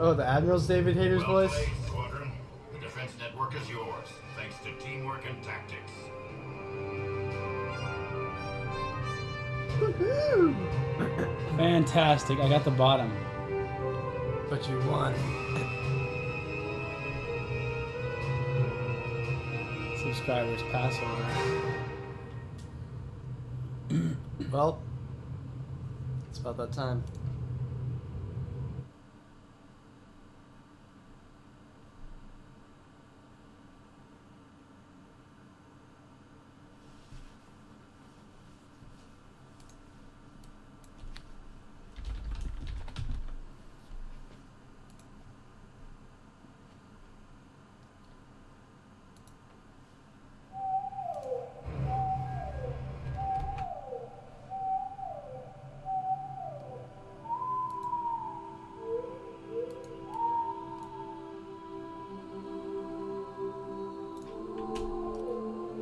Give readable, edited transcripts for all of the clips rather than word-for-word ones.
Oh, the Admiral's David Hayter's Well voice? played, Squadron. The defense network is yours, thanks to teamwork and tactics. Woohoo! Fantastic. I got the bottom. But you won. Subscribers pass over. Well, it's about that time.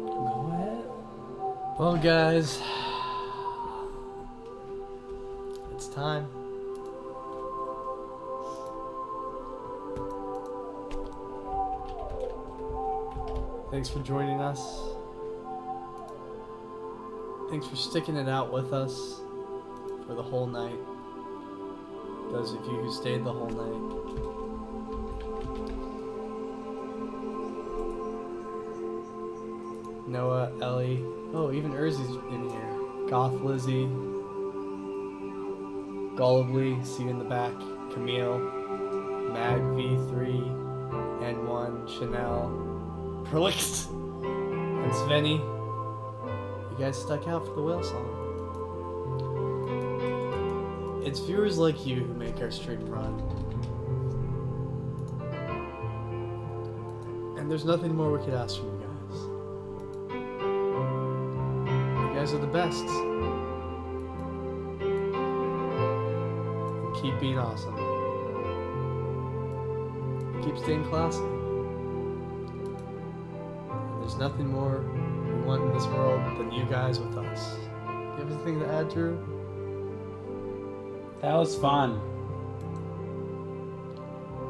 Go ahead. Well, guys, it's time. Thanks for joining us. Thanks for sticking it out with us for the whole night. Those of you who stayed the whole night. Noah, Ellie, oh, even Urzi's in here. Goth Lizzie, Gullibly, see you in the back. Camille, Mag V3, N1, Chanel, Perlix, and Svenny. You guys stuck out for the whale song. It's viewers like you who make our stream run. And there's nothing more we could ask from you guys. You guys are the best. Keep being awesome. Keep staying classy. And there's nothing more we want in this world than you guys with us. Do you have anything to add, Drew? That was fun.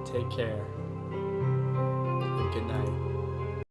Take care. And good night.